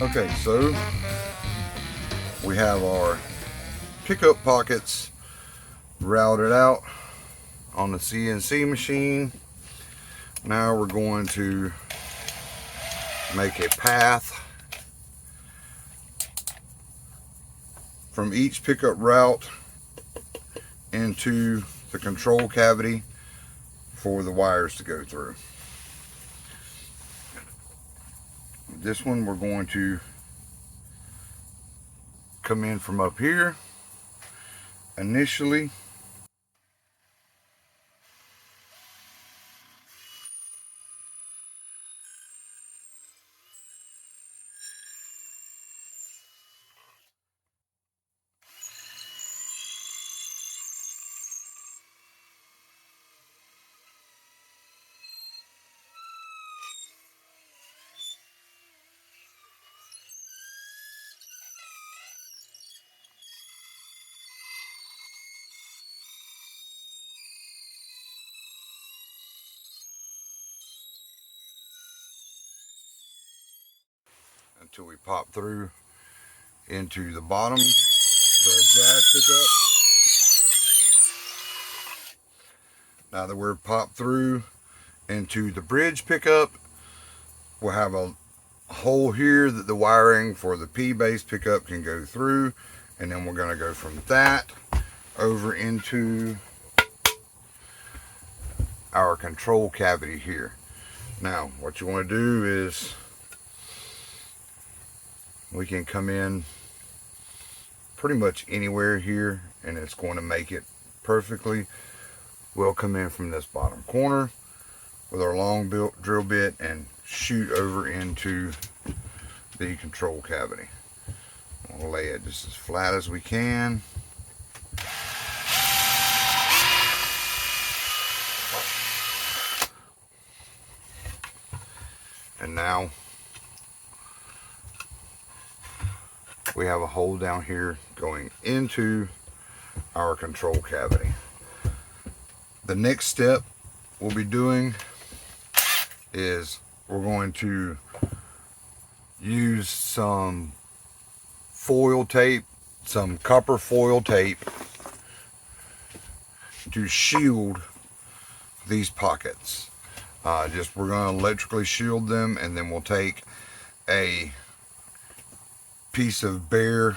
Okay, so we have our pickup pockets routed out on the CNC machine. Now we're going to make a path from each pickup route into the control cavity for the wires to go through. This one we're going to come in from up here initially. Until we pop through into the bottom, the jazz pickup. Now that we're popped through into the bridge pickup, we'll have a hole here that the wiring for the P-base pickup can go through, and then we're going to go from that over into our control cavity here. Now what you want to do is we can come in pretty much anywhere here and it's going to make it perfectly. We'll come in from this bottom corner with our long drill bit and shoot over into the control cavity. We'll lay it just as flat as we can. And now we have a hole down here going into our control cavity. The next step we'll be doing is we're going to use some foil tape, some copper foil tape, to shield these pockets. We're going to electrically shield them, and then we'll take a piece of bare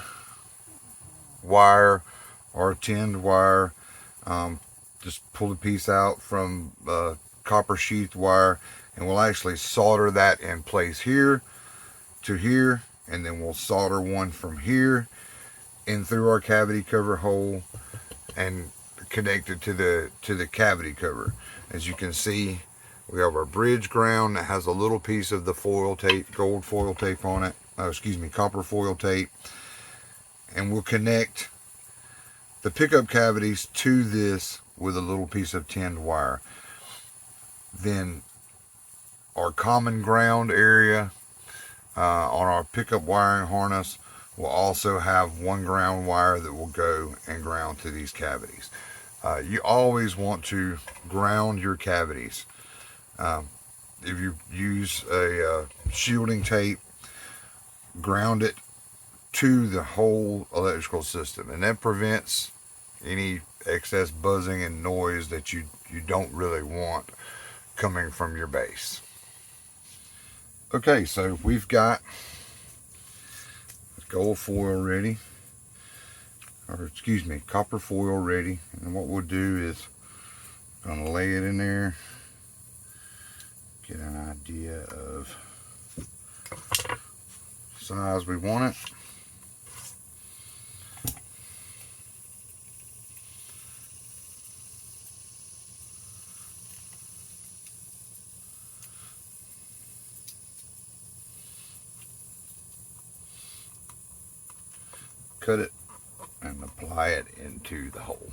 wire or tinned wire, just pull the piece out from copper sheath wire, and we'll actually solder that in place here to here, and then we'll solder one from here in through our cavity cover hole and connect it to the cavity cover. As you can see, we have our bridge ground that has a little piece of the foil tape, gold foil tape on it. Copper foil tape, and we'll connect the pickup cavities to this with a little piece of tinned wire. Then our common ground area on our pickup wiring harness will also have one ground wire that will go and ground to these cavities. You always want to ground your cavities. If you use a shielding tape, ground it to the whole electrical system, and that prevents any excess buzzing and noise that you don't really want coming from your base. Okay, so we've got gold foil ready, copper foil ready, and what we'll do is I'm gonna lay it in there, get an idea of size we want it. Cut it and apply it into the hole.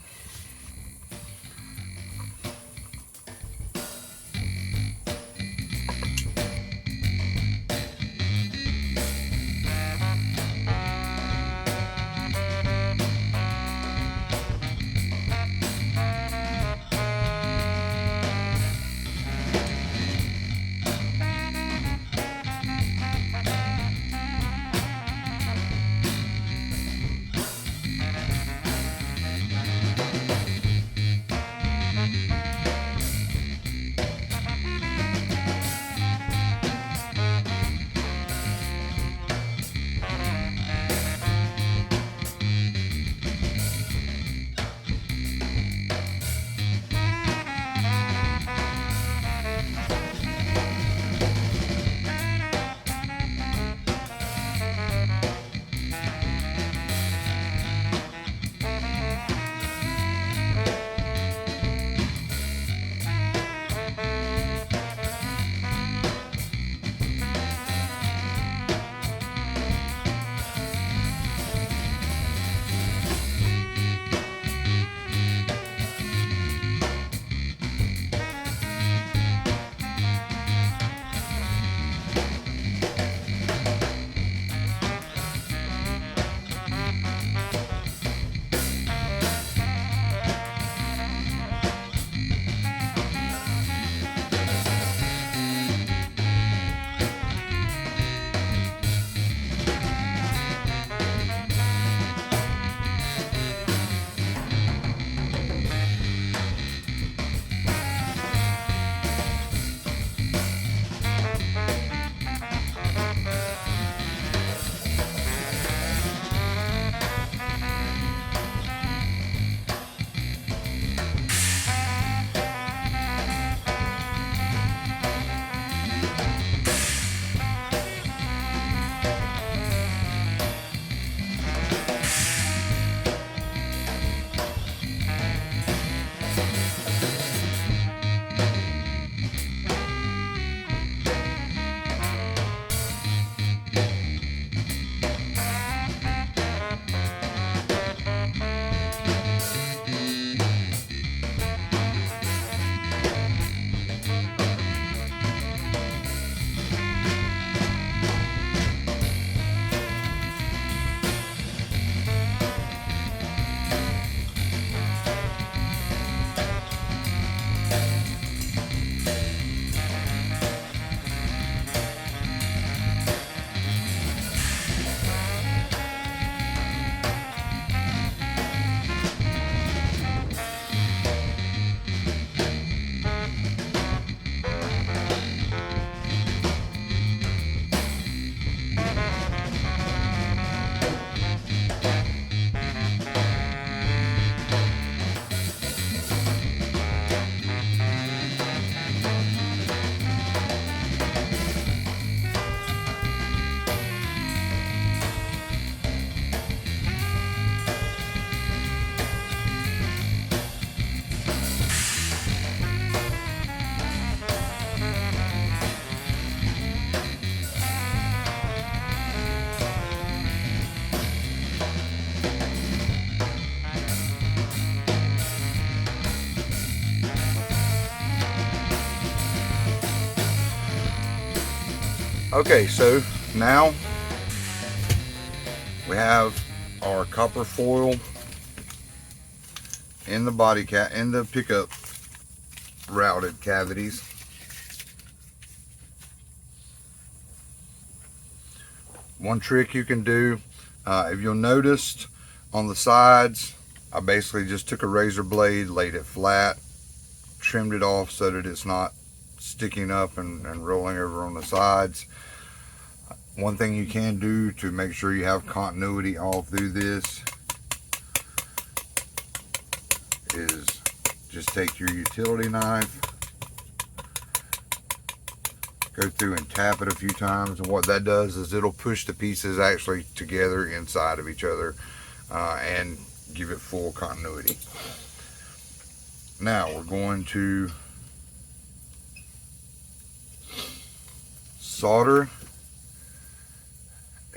Okay, so now we have our copper foil in the in the pickup routed cavities. One trick you can do, if you'll notice on the sides, I basically just took a razor blade, laid it flat, trimmed it off so that it's not sticking up and rolling over on the sides. One thing you can do to make sure you have continuity all through this is just take your utility knife, go through and tap it a few times, and what that does is it'll push the pieces actually together inside of each other and give it full continuity. Now we're going to solder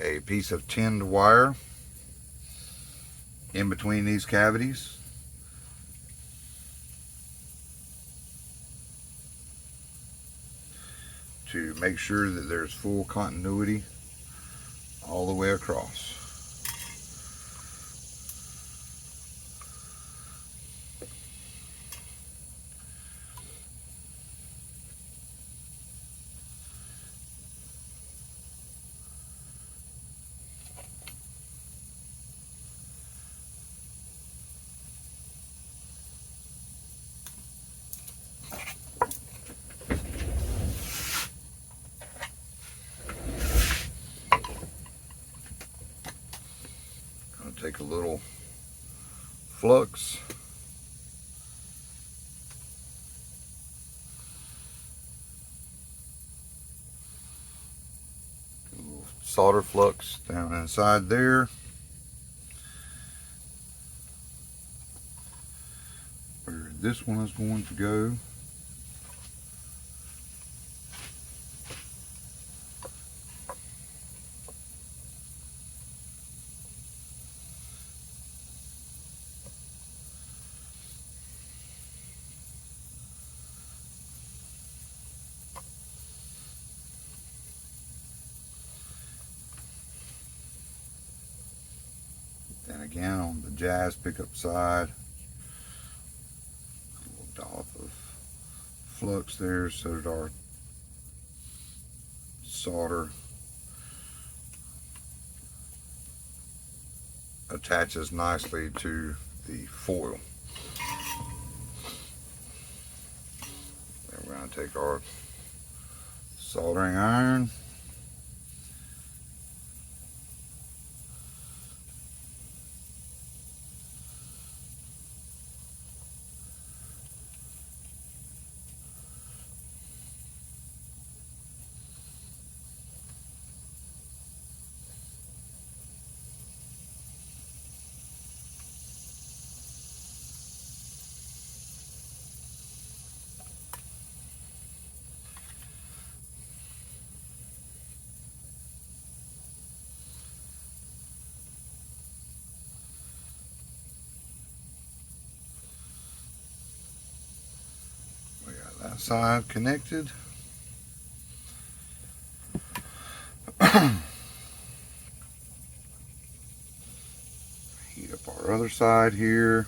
a piece of tinned wire in between these cavities. To make sure that there's full continuity all the way across. Take a little flux, a little solder flux down inside there, where this one is going to go. Then again on the Jazz pickup side, a little dollop of flux there so that our solder attaches nicely to the foil. Then we're going to take our soldering iron, that side connected. Heat up our other side here.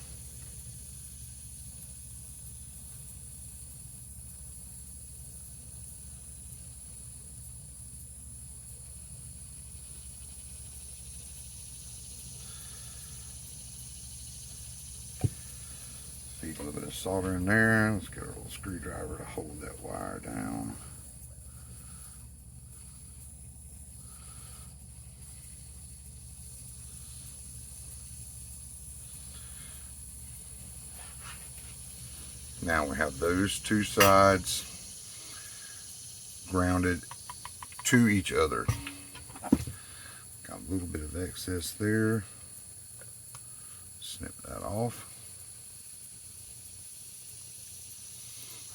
Feed a little bit of solder in there. Let's get our little screwdriver to hold that wire down. Now we have those two sides grounded to each other. Got a little bit of excess there. Snip that off.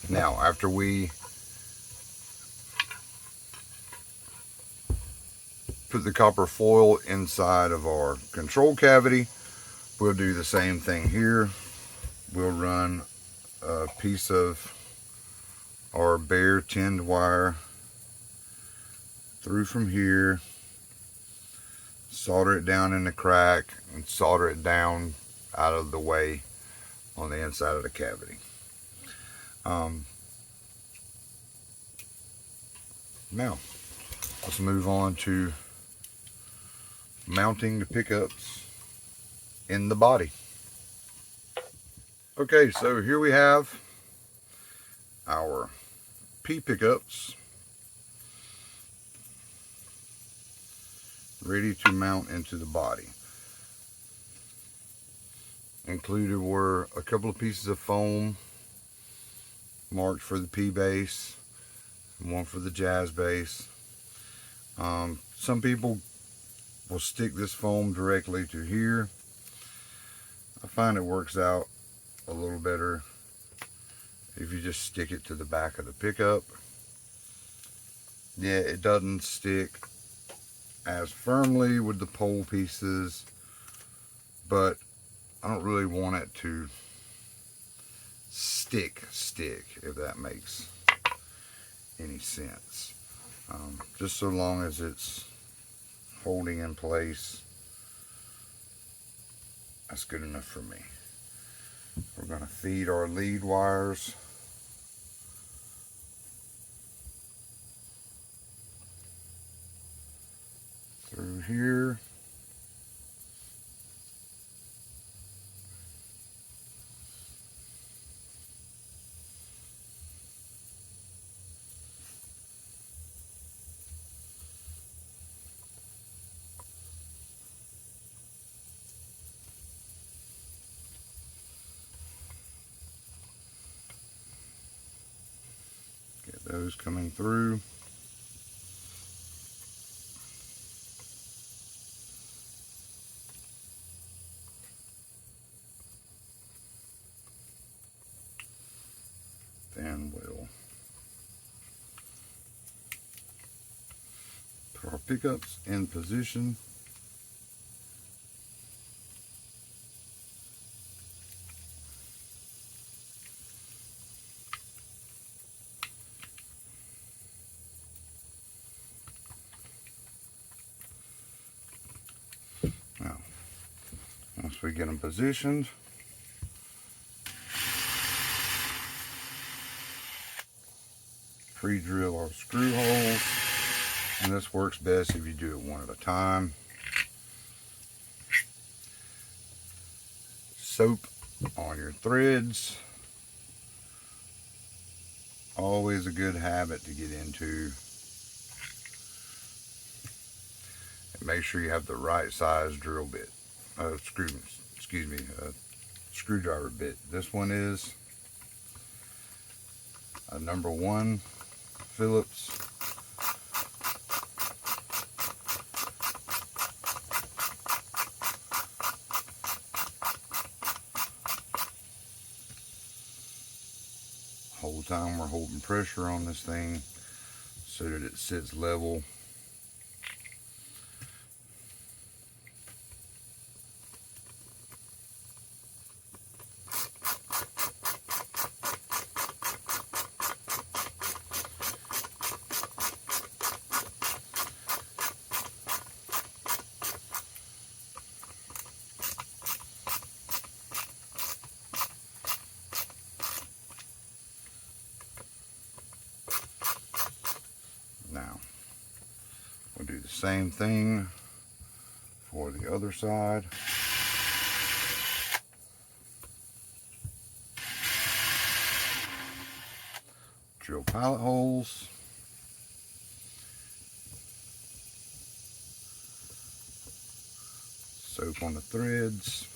Now, after we put the copper foil inside of our control cavity, we'll do the same thing here. We'll run a piece of our bare tinned wire through from here, solder it down in the crack, and solder it down out of the way on the inside of the cavity. Now, let's move on to mounting the pickups in the body. Okay, so here we have our P pickups ready to mount into the body. Included were a couple of pieces of foam marked for the P base and one for the jazz base. Some people will stick this foam directly to here. I find it works out a little better if you just stick it to the back of the pickup. Yeah, it doesn't stick as firmly with the pole pieces, but I don't really want it to stick, if that makes any sense. Just so long as it's holding in place, that's good enough for me. We're going to feed our lead wires through here. Get those coming through. Then we'll put our pickups in position. Now, once we get them positioned, pre-drill our screw holes, and this works best if you do it one at a time. Soap on your threads, always a good habit to get into. And make sure you have the right size drill bit, screwdriver bit. This one is a number 1 Phillips. Whole time we're holding pressure on this thing so that it sits level. Now, we'll do the same thing for the other side. Drill pilot holes. Soap on the threads.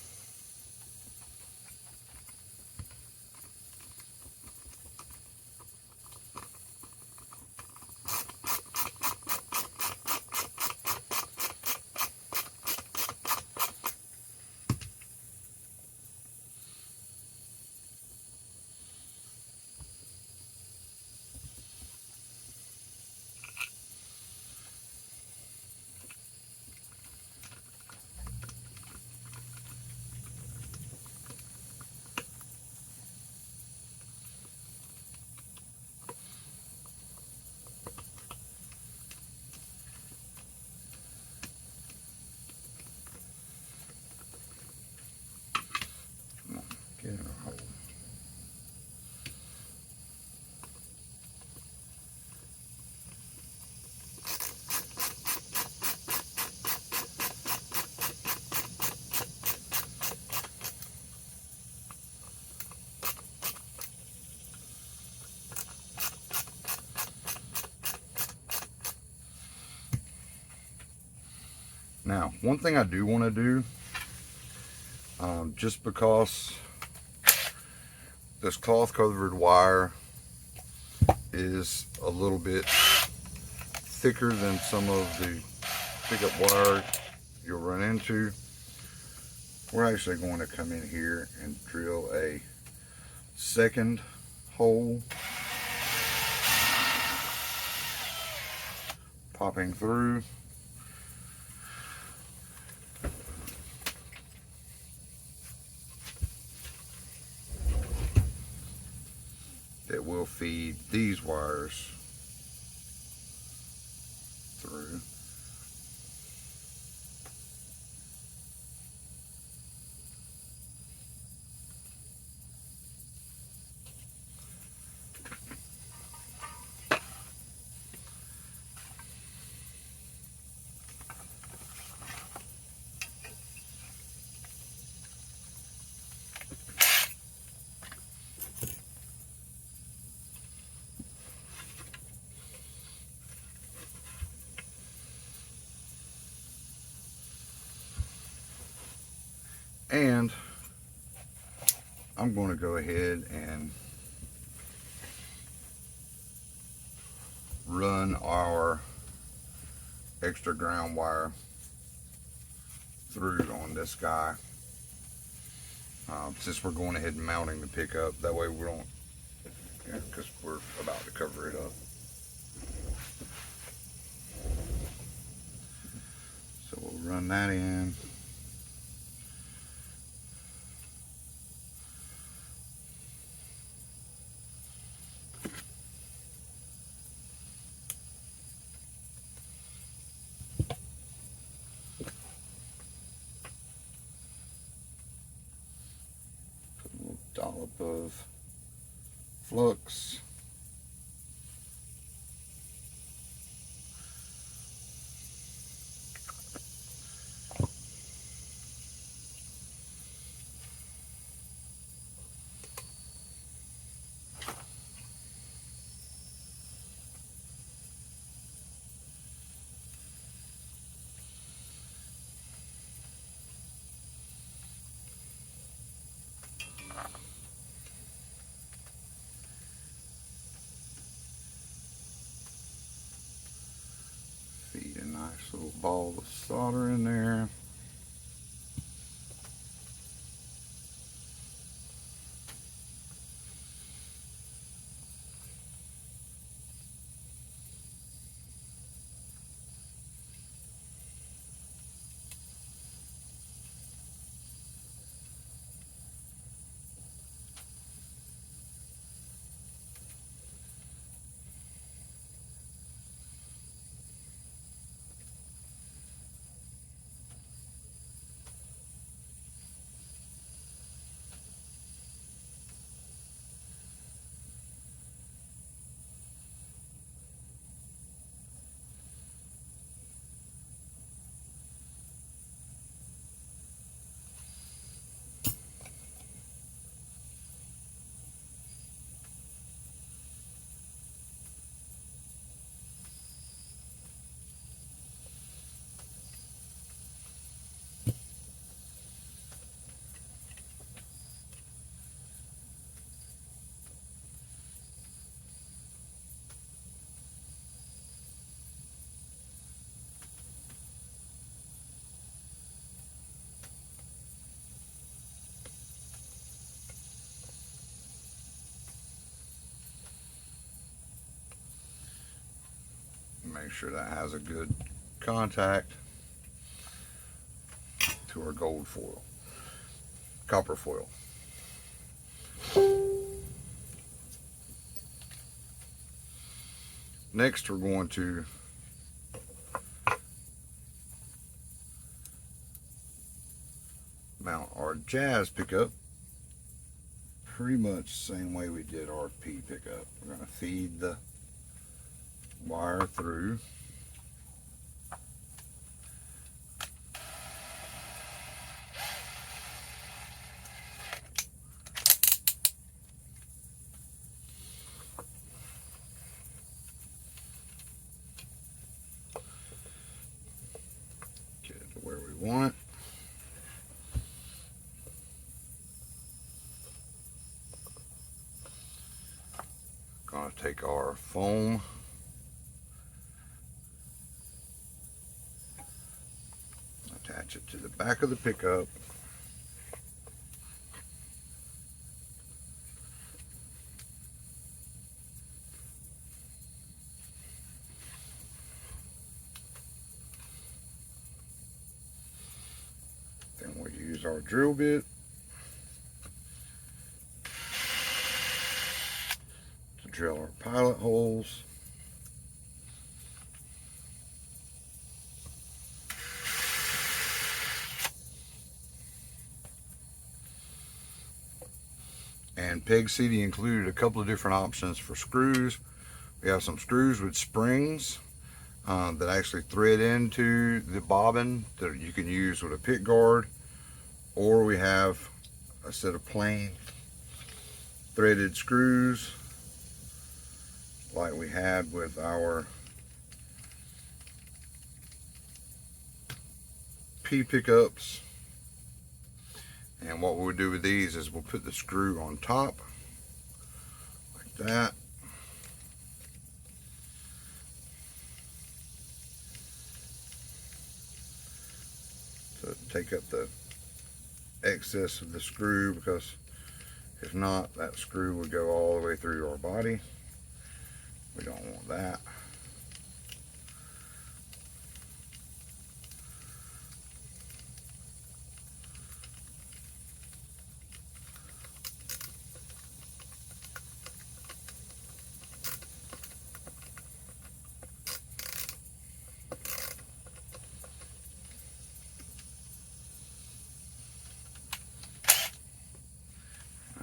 Now, one thing I do want to do, just because this cloth covered wire is a little bit thicker than some of the pickup wire you'll run into, we're actually going to come in here and drill a second hole, popping through. That will feed these wires through. And I'm going to go ahead and run our extra ground wire through on this guy, since we're going ahead and mounting the pickup. That way we don't, because we're about to cover it up. So we'll run that in. Dollop of flux. Feed a nice little ball of solder in there. Make sure that has a good contact to our gold foil, copper foil. Next, we're going to mount our Jazz pickup pretty much the same way we did our P pickup. We're going to feed the wire through. Get it we want it. Gonna take our foam, attach it to the back of the pickup. Then we'll use our drill bit to drill our pilot holes. And Pegcity included a couple of different options for screws. We have some screws with springs that actually thread into the bobbin that you can use with a pick guard, or we have a set of plain threaded screws like we had with our P pickups. And what we'll do with these is we'll put the screw on top like that. To take up the excess of the screw, because if not, that screw would go all the way through our body. We don't want that.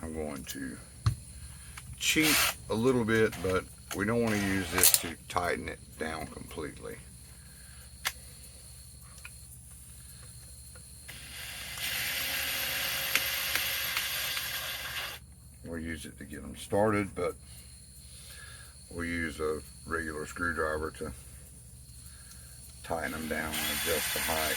I'm going to cheat a little bit, but we don't want to use this to tighten it down completely. We'll use it to get them started, but we'll use a regular screwdriver to tighten them down and adjust the height.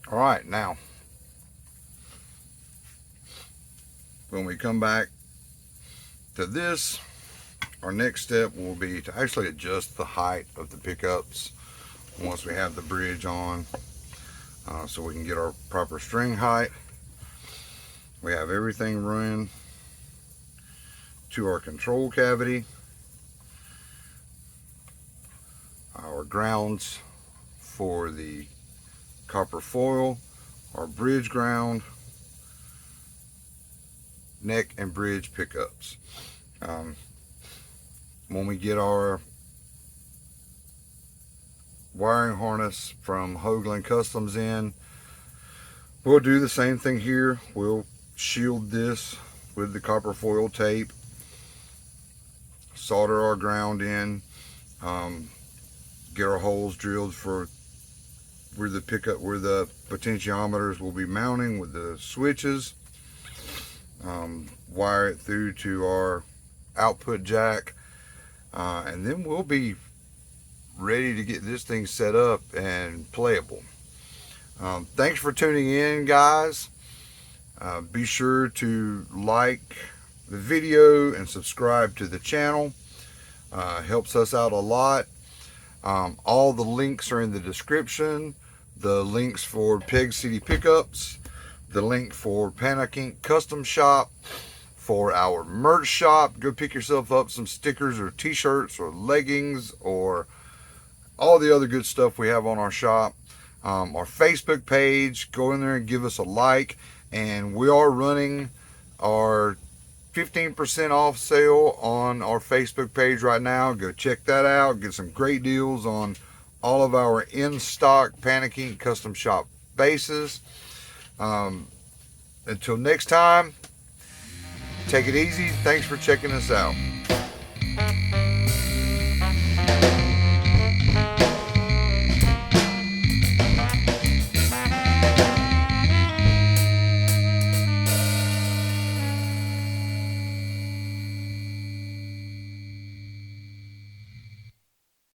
All right, now when we come back to this, our next step will be to actually adjust the height of the pickups once we have the bridge on, so we can get our proper string height. We have everything run to our control cavity, our grounds for the copper foil, our bridge ground, neck and bridge pickups. When we get our wiring harness from Hoagland Customs in, we'll do the same thing here. We'll shield this with the copper foil tape, solder our ground in, get our holes drilled for where the potentiometers will be mounting with the switches, wire it through to our output jack, and then we'll be ready to get this thing set up and playable. Thanks for tuning in, guys. Be sure to like the video and subscribe to the channel. Helps us out a lot. All the links are in the description. The links for Pegcity Pickups, the link for Panick Inc Custom Shop, for our merch shop. Go pick yourself up some stickers or t-shirts or leggings or all the other good stuff we have on our shop. Our Facebook page, go in there and give us a like. And we are running our 15% off sale on our Facebook page right now. Go check that out. Get some great deals on all of our in-stock Panick Inc Custom Shop bases. Until next time, take it easy. Thanks for checking us out.